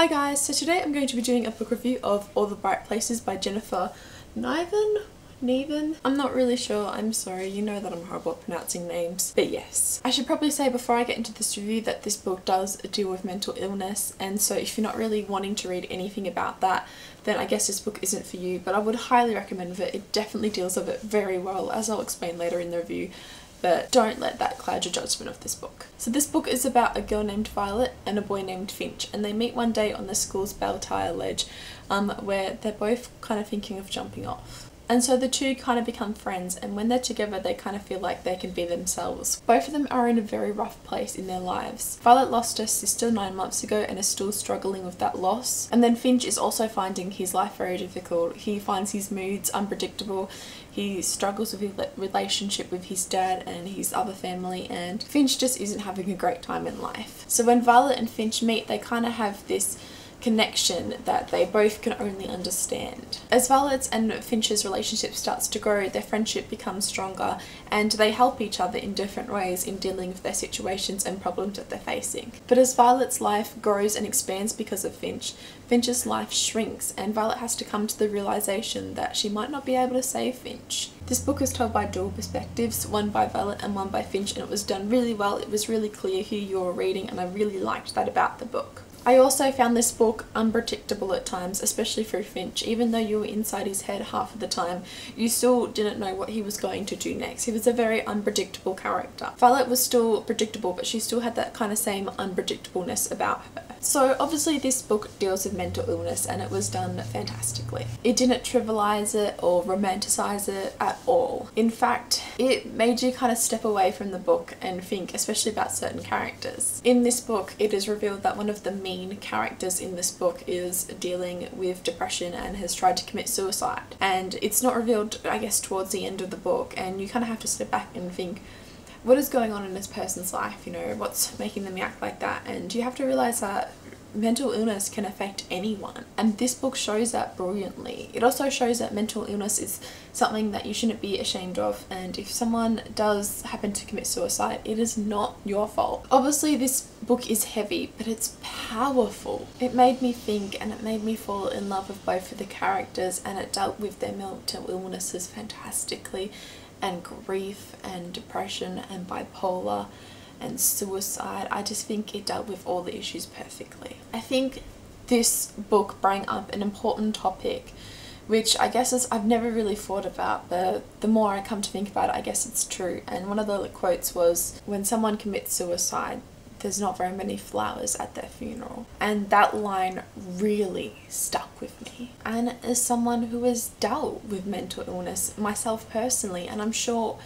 Hi guys, so today I'm going to be doing a book review of All the Bright Places by Jennifer Niven? I'm not really sure, I'm sorry, you know that I'm horrible at pronouncing names. But yes. I should probably say before I get into this review that this book does deal with mental illness, and so if you're not really wanting to read anything about that, then I guess this book isn't for you, but I would highly recommend it. It definitely deals with it very well, as I'll explain later in the review. But don't let that cloud your judgment of this book. So this book is about a girl named Violet and a boy named Finch, and they meet one day on the school's bell tire ledge where they're both kind of thinking of jumping off. And so the two kind of become friends, and when they're together they kind of feel like they can be themselves. Both of them are in a very rough place in their lives. Violet lost her sister 9 months ago and is still struggling with that loss. And then Finch is also finding his life very difficult. He finds his moods unpredictable. He struggles with his relationship with his dad and his other family, and Finch just isn't having a great time in life. So when Violet and Finch meet, they kind of have this connection that they both can only understand. As Violet's and Finch's relationship starts to grow, their friendship becomes stronger and they help each other in different ways in dealing with their situations and problems that they're facing. But as Violet's life grows and expands because of Finch, Finch's life shrinks and Violet has to come to the realization that she might not be able to save Finch. This book is told by dual perspectives, one by Violet and one by Finch, and it was done really well. It was really clear who you were reading, and I really liked that about the book. I also found this book unpredictable at times, especially for Finch. Even though you were inside his head half of the time, you still didn't know what he was going to do next. He was a very unpredictable character. Violet was still predictable, but she still had that kind of same unpredictableness about her. So obviously this book deals with mental illness, and it was done fantastically. It didn't trivialize it or romanticize it at all. In fact, it made you kind of step away from the book and think, especially about certain characters. In this book, it is revealed that one of the main characters in this book is dealing with depression and has tried to commit suicide. And it's not revealed, I guess, towards the end of the book, and you kind of have to step back and think, what is going on in this person's life, you know, what's making them act like that? And you have to realize that mental illness can affect anyone, and this book shows that brilliantly. It also shows that mental illness is something that you shouldn't be ashamed of, and if someone does happen to commit suicide, it is not your fault. Obviously this book is heavy, but it's powerful. It made me think, and it made me fall in love with both of the characters, and it dealt with their mental illnesses fantastically, and grief and depression and bipolar and suicide. I just think it dealt with all the issues perfectly. I think this book brought up an important topic, which I guess is I've never really thought about, but the more I come to think about it, I guess it's true. And one of the quotes was, when someone commits suicide, there's not very many flowers at their funeral. And that line really stuck with me. And as someone who has dealt with mental illness myself personally, and I'm sure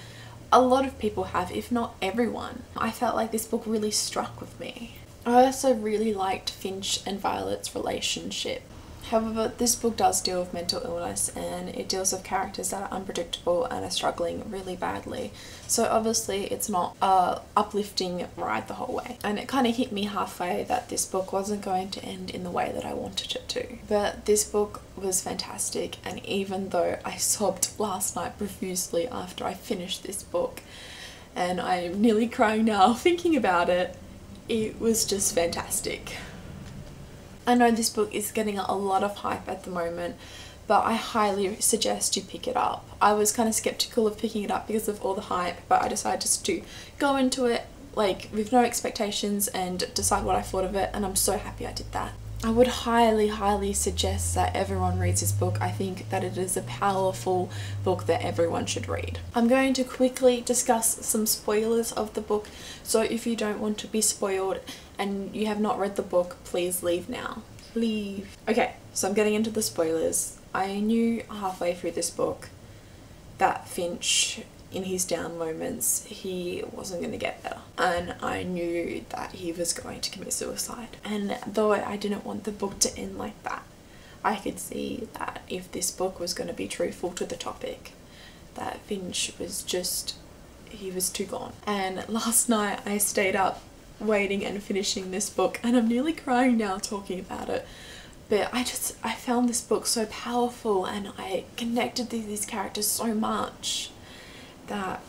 a lot of people have, if not everyone, I felt like this book really struck with me. I also really liked Finch and Violet's relationship. However, this book does deal with mental illness, and it deals with characters that are unpredictable and are struggling really badly. So obviously it's not a uplifting ride the whole way. And it kind of hit me halfway that this book wasn't going to end in the way that I wanted it to. But this book was fantastic, and even though I sobbed last night profusely after I finished this book, and I'm nearly crying now thinking about it, it was just fantastic. I know this book is getting a lot of hype at the moment, but I highly suggest you pick it up. I was kind of skeptical of picking it up because of all the hype, but I decided just to go into it like with no expectations and decide what I thought of it, and I'm so happy I did that. I would highly suggest that everyone reads this book. I think that it is a powerful book that everyone should read. I'm going to quickly discuss some spoilers of the book, so if you don't want to be spoiled and you have not read the book, please leave now. Leave. Okay, so I'm getting into the spoilers. I knew halfway through this book that Finch, in his down moments, he wasn't going to get better, and I knew that he was going to commit suicide. And though I didn't want the book to end like that, I could see that if this book was going to be truthful to the topic, that Finch was just, he was too gone. And last night I stayed up waiting and finishing this book, and I'm nearly crying now talking about it. But I found this book so powerful, and I connected to these characters so much that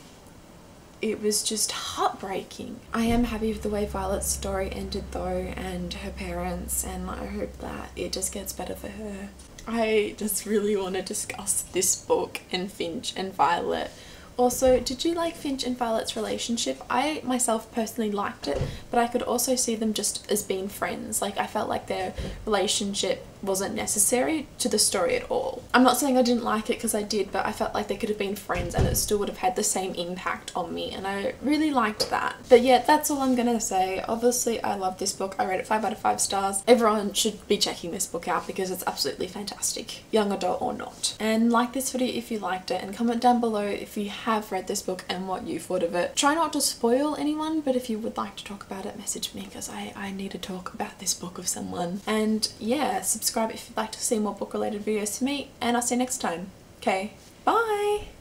it was just heartbreaking. I am happy with the way Violet's story ended though, and her parents, and I hope that it just gets better for her. I just really want to discuss this book and Finch and Violet. Also, did you like Finch and Violet's relationship? I myself personally liked it, but I could also see them just as being friends. Like, I felt like their relationship wasn't necessary to the story at all. I'm not saying I didn't like it, because I did, but I felt like they could have been friends and it still would have had the same impact on me, and I really liked that. But yeah, that's all I'm gonna say. Obviously, I love this book. I rate it 5 out of 5 stars. Everyone should be checking this book out because it's absolutely fantastic, young adult or not. And like this video if you liked it, and comment down below if you have read this book and what you thought of it. Try not to spoil anyone, but if you would like to talk about it, message me, because I need to talk about this book with someone. And yeah, subscribe if you'd like to see more book related videos to me, and I'll see you next time. Okay, bye!